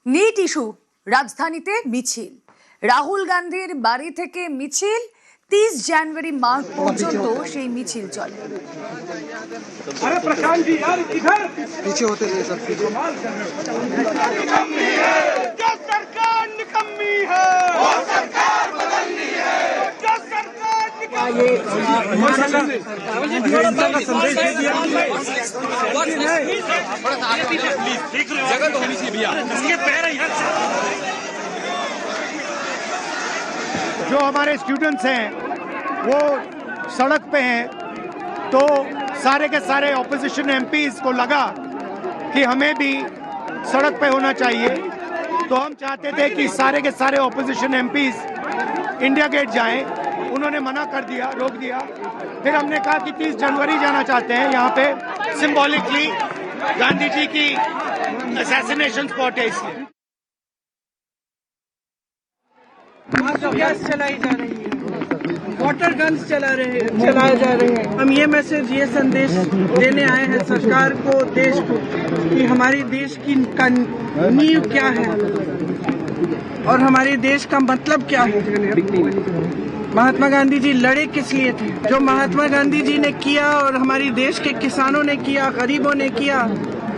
NEET issue রাজধানীতে মিছিল, রাহুল গান্ধীর বাড়ি থেকে মিছিল 30 জানুয়ারি মার্চ পর্যন্ত সেই মিছিল চলে। अरे प्रशांत जी यार इधर पीछे होते थे सब पीछे। क्या सरकार निकम्मी है, वो सरकार बदलनी है, क्या सरकार जगह तो होनी चाहिए भैया, इसके पैर हैं। जो हमारे स्टूडेंट्स हैं वो सड़क पे हैं, तो सारे के सारे ऑपोजिशन एमपीज को लगा कि हमें भी सड़क पे होना चाहिए, तो हम चाहते थे कि सारे के सारे ऑपोजिशन एमपीज इंडिया गेट जाएं। उन्होंने मना कर दिया, रोक दिया। फिर हमने कहा कि 30 जनवरी जाना चाहते हैं, यहाँ पे सिंबॉलिकली गांधी जी की असैसिनेशन स्पॉट है इसलिए। गैस चलाई जा रही है, वाटर गन्स चलाए जा रहे हैं। हम ये मैसेज, ये संदेश देने आए हैं सरकार को, देश को, कि हमारी देश की नींव क्या है और हमारे देश का मतलब क्या है। महात्मा गांधी जी लड़े किस लिए थे? जो महात्मा गांधी जी ने किया और हमारी देश के किसानों ने किया, गरीबों ने किया,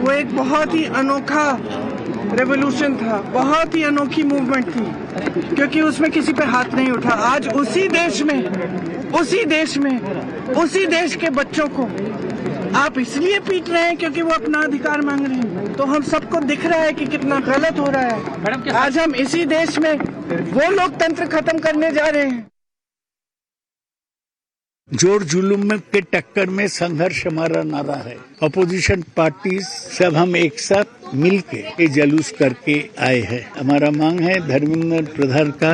वो एक बहुत ही अनोखा रेवोल्यूशन था, बहुत ही अनोखी मूवमेंट थी, क्योंकि उसमें किसी पे हाथ नहीं उठा। आज उसी देश के बच्चों को आप इसलिए पीट रहे हैं क्योंकि वो अपना अधिकार मांग रहे हैं। तो हम सबको दिख रहा है कि कितना गलत हो रहा है। आज हम इसी देश में वो लोकतंत्र खत्म करने जा रहे हैं। जोर जुलूम में के टक्कर में संघर्ष हमारा नारा है। अपोजिशन पार्टीज सब हम एक साथ मिलके ये जुलूस करके आए हैं। हमारा मांग है धर्मेंद्र प्रधान का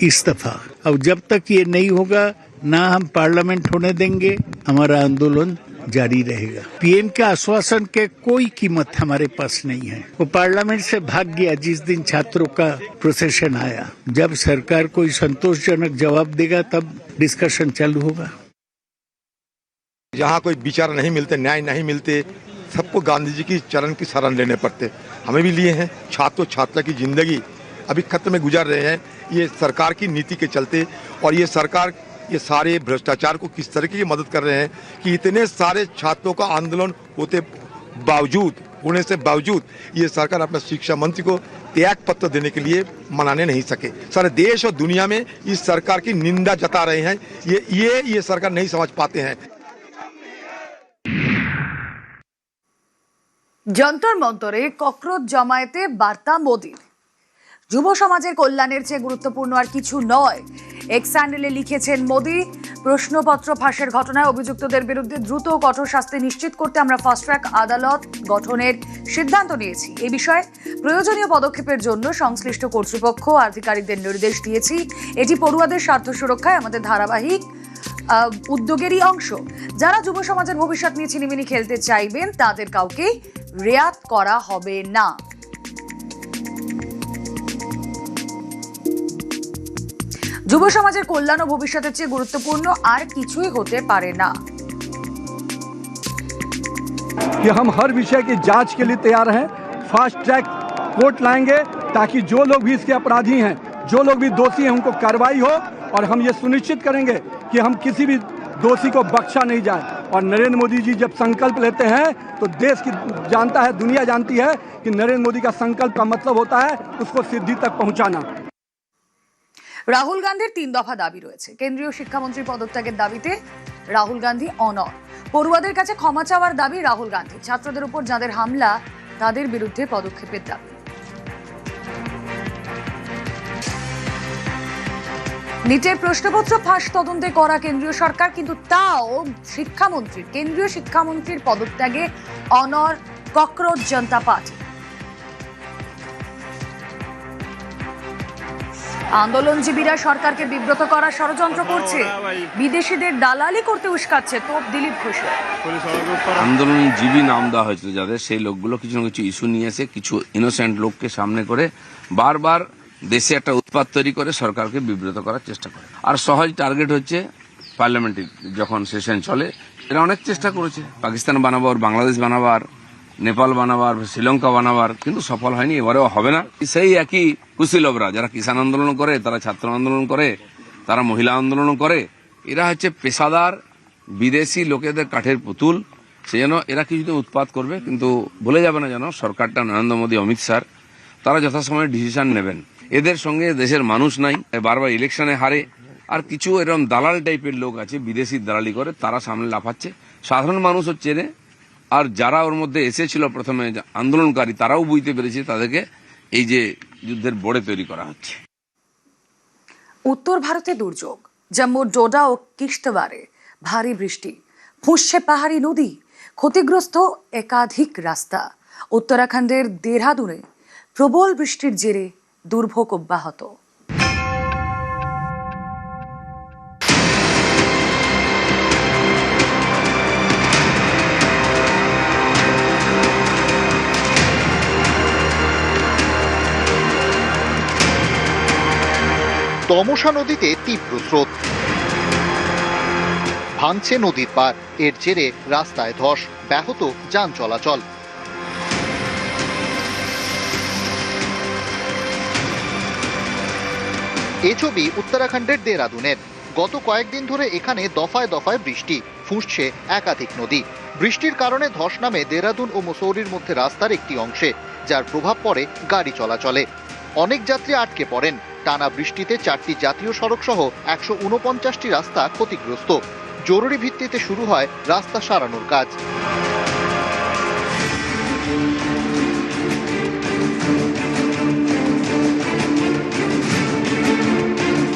इस्तीफा। अब जब तक ये नहीं होगा ना हम पार्लियामेंट होने देंगे, हमारा आंदोलन जारी रहेगा। पीएम के आश्वासन के कोई कीमत हमारे पास नहीं है। वो पार्लियामेंट से भाग गया जिस दिन छात्रों का प्रोसेशन आया। जब सरकार कोई संतोषजनक जवाब देगा तब डिस्कशन चालू होगा। जहाँ कोई विचार नहीं मिलते, न्याय नहीं मिलते, सबको गांधी जी की चरण की शरण लेने पड़ते। हमें भी लिए हैं। छात्र छात्रा की जिंदगी अभी खतरे में गुजार रहे हैं ये सरकार की नीति के चलते। और ये सरकार ये सारे भ्रष्टाचार को किस तरीके की मदद कर रहे हैं कि इतने सारे छात्रों का आंदोलन होने से बावजूद ये सरकार अपना शिक्षा मंत्री को त्याग पत्र देने के लिए मनाने नहीं सके। सारे देश और दुनिया में इस सरकार की निंदा जता रहे हैं। ये सरकार नहीं समझ पाते हैं। যন্তর মন্তরে ককরোচ জমায়েতে বার্তা মোদির, যুব সমাজের কল্যাণের চেয়ে গুরুত্বপূর্ণ আর কিছু নয়। এক্স হ্যান্ডেলে লিখেছেন মোদি, প্রশ্নপত্র ফাঁসের ঘটনায় অভিযুক্তদের বিরুদ্ধে দ্রুত ও কঠোর শাস্তি নিশ্চিত করতে আমরা ফাস্ট ট্র্যাক আদালত গঠনের সিদ্ধান্ত নিয়েছি। এ বিষয়ে প্রয়োজনীয় পদক্ষেপের জন্য সংশ্লিষ্ট কর্তৃপক্ষ আধিকারিকদের নির্দেশ দিয়েছি। এটি পড়ুয়াদের স্বার্থ সুরক্ষায় আমাদের ধারাবাহিক উদ্যোগেরই অংশ। যারা যুব সমাজের ভবিষ্যৎ নিয়ে ছিনিমিনি খেলতে চাইবেন তাদের কাউকে রেয়াত করা হবে না। যুব সমাজের কল্যাণ ও ভবিষ্যতের চেয়ে গুরুত্বপূর্ণ আর কিছুই হতে পারে না। कि हम हर विषय की जांच के लिए तैयार हैं। फास्ट ट्रैक कोर्ट लाएंगे ताकि जो लोग भी इसके अपराधी हैं, जो लोग भी दोषी हैं, उनको कार्रवाई हो। और हम ये सुनिश्चित करेंगे कि हम किसी भी दोषी को बख्शा नहीं जाए। और नरेंद्र मोदी जी जब संकल्प लेते हैं तो देश की जानता है, दुनिया जानती है कि नरेंद्र मोदी का संकल्प का मतलब होता है उसको सिद्धि तक पहुंचाना। রাহুল গান্ধীর 3 দফা দাবি রয়েছে। কেন্দ্রীয় শিক্ষামন্ত্রী পদত্যাগের দাবিতে রাহুল গান্ধী অনড়। পড়ুয়াদের কাছে ক্ষমা চাওয়ার দাবি রাহুল গান্ধী। ছাত্রদের উপর যাদের হামলা তাদের বিরুদ্ধে পদক্ষেপের দাবি। নিটের প্রশ্নপত্র ফাঁস তদন্তে করা কেন্দ্রীয় সরকার, কিন্তু তাও কেন্দ্রীয় শিক্ষামন্ত্রীর পদত্যাগে অনড় ককরোচ জনতা পার্টি। আন্দোলনজীবীরা সরকারকে বিব্রত করার ষড়যন্ত্র করছে, বিদেশিদের দালালি করতে উস্কাচ্ছে তোপ দিলীপ ঘোষের। আন্দোলনজীবী নাম দেওয়া হয়েছিল যাদের, সেই লোকগুলো কিছু না কিছু ইস্যু নিয়ে এসে কিছু ইনোসেন্ট লোককে সামনে করে বারবার দেশে একটা উৎপাত তৈরি করে সরকারকে বিব্রত করার চেষ্টা করে। আর সহজ টার্গেট হচ্ছে পার্লামেন্টে যখন সেশন চলে, এরা অনেক চেষ্টা করেছে পাকিস্তান বানাবার, বাংলাদেশ বানাবার, নেপাল বানাবার, শ্রীলঙ্কা বানাবার, কিন্তু সফল হয়নি, এবারেও হবে না। সেই একই কুশীলবরা যারা কিষাণ আন্দোলন করে, তারা ছাত্র আন্দোলন করে, তারা মহিলা আন্দোলন করে, এরা হচ্ছে পেশাদার বিদেশি লোকেদের কাঠের পুতুল। সেই জন্য এরা কিছুদিন উৎপাত করবে, কিন্তু ভুলে যাবে না যেন সরকারটা, নরেন্দ্র মোদী, অমিত শাহ, তারা যথাসময়ে ডিসিশন নেবেন। এদের সঙ্গে দেশের মানুষ নাই, বারবার ইলেকশনে হারে। আর কিছু এরকম দালাল টাইপের লোক আছে, বিদেশি দালালি করে, তারা সামনে লাফাচ্ছে। সাধারণ মানুষও চেনে, আর যারা ওর মধ্যে এসেছিল প্রথমে আন্দোলনকারী, তারাও বুঝতে পেরেছে তাদেরকে এই যে যুদ্ধের বোড়ে তৈরি করা হচ্ছে। উত্তর ভারতে দুর্যোগ, জম্মুর ডোডা ও কিশ্তওয়ারে ভারী বৃষ্টি, ফুঁসছে পাহাড়ি নদী, ক্ষতিগ্রস্ত একাধিক রাস্তা। উত্তরাখণ্ডের দেহরাদুনে প্রবল বৃষ্টির জেরে দুর্ভোগ অব্যাহত। তমসা নদীতে তীব্র স্রোত, ভাঙছে নদীর পার, এর জেরে রাস্তায় ধস, ব্যাহত যান চলাচল। এই ছবি উত্তরাখণ্ডের দেহরাদুনের। গত কয়েকদিন ধরে এখানে দফায় দফায় বৃষ্টি, ফুঁসছে একাধিক নদী। বৃষ্টির কারণে ধস নামে দেহরাদুন ও মুসৌরির মধ্যে রাস্তার একটি অংশে, যার প্রভাব পড়ে গাড়ি চলাচলে। অনেক যাত্রী আটকে পড়েন। টানা বৃষ্টিতে 4টি জাতীয় সড়ক সহ 149টি রাস্তা ক্ষতিগ্রস্ত। জরুরি ভিত্তিতে শুরু হয় রাস্তা সারানোর কাজ।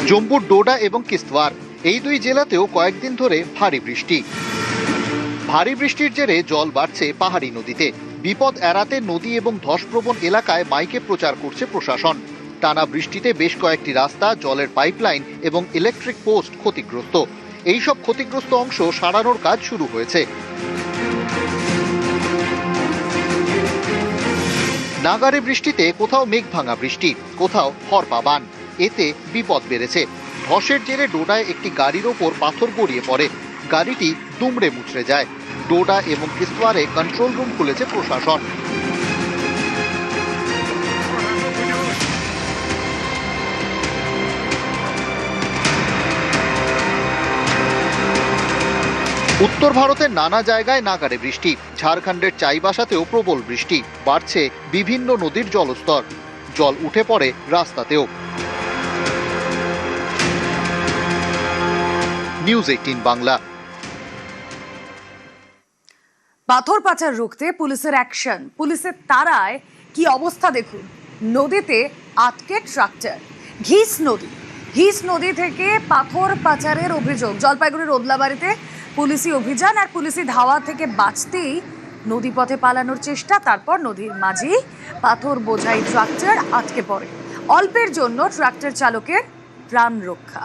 জম্মুর ডোডা এবং কিস্তওয়ার, এই দুই জেলাতেও কয়েকদিন ধরে ভারী বৃষ্টি। ভারী বৃষ্টির জেরে জল বাড়ছে পাহাড়ি নদীতে। বিপদ এড়াতে নদী এবং ধসপ্রবণ এলাকায় মাইকে প্রচার করছে প্রশাসন। টানা বৃষ্টিতে বেশ কয়েকটি রাস্তা, জলের পাইপলাইন এবং ইলেকট্রিক পোস্ট ক্ষতিগ্রস্ত। এই সব ক্ষতিগ্রস্ত অংশ সারানোর কাজ শুরু হয়েছে। নাগারে বৃষ্টিতে কোথাও মেঘ ভাঙা বৃষ্টি, কোথাও হরপাবান, এতে বিপদ বেড়েছে। ধসের জেরে ডোডায় একটি গাড়ির ওপর পাথর গড়িয়ে পড়ে, গাড়িটি দুমড়ে মুচড়ে যায়। ডোডা এবং কিস্তওয়ারে কন্ট্রোল রুম খুলেছে প্রশাসন। উত্তর ভারতের নানা জায়গায় নাগারে বৃষ্টি। ঝাড়খণ্ডের চাইবাসাতেও প্রবল বৃষ্টি, বাড়ছে বিভিন্ন নদীর জলস্তর, জল উঠে পড়ে রাস্তাতেও। নিউজ 18 বাংলা। পাথর পাচার রুখতে পুলিশের অ্যাকশন, পুলিশের তাড়ায় কি অবস্থা দেখুন। নদীতে আটকে ট্রাক্টর। ঘিস নদী থেকে পাথর পাচারের অভিযোগ। জলপাইগুড়ির ওদলাবাড়িতে পুলিশি অভিযান আর পুলিশি ধাওয়া থেকে বাঁচতেই নদীপথে পালানোর চেষ্টা, তারপর নদীর মাঝেই পাথর বোঝাই ট্রাক্টর আটকে পড়ে। অল্পের জন্য ট্রাক্টর চালকের প্রাণ রক্ষা।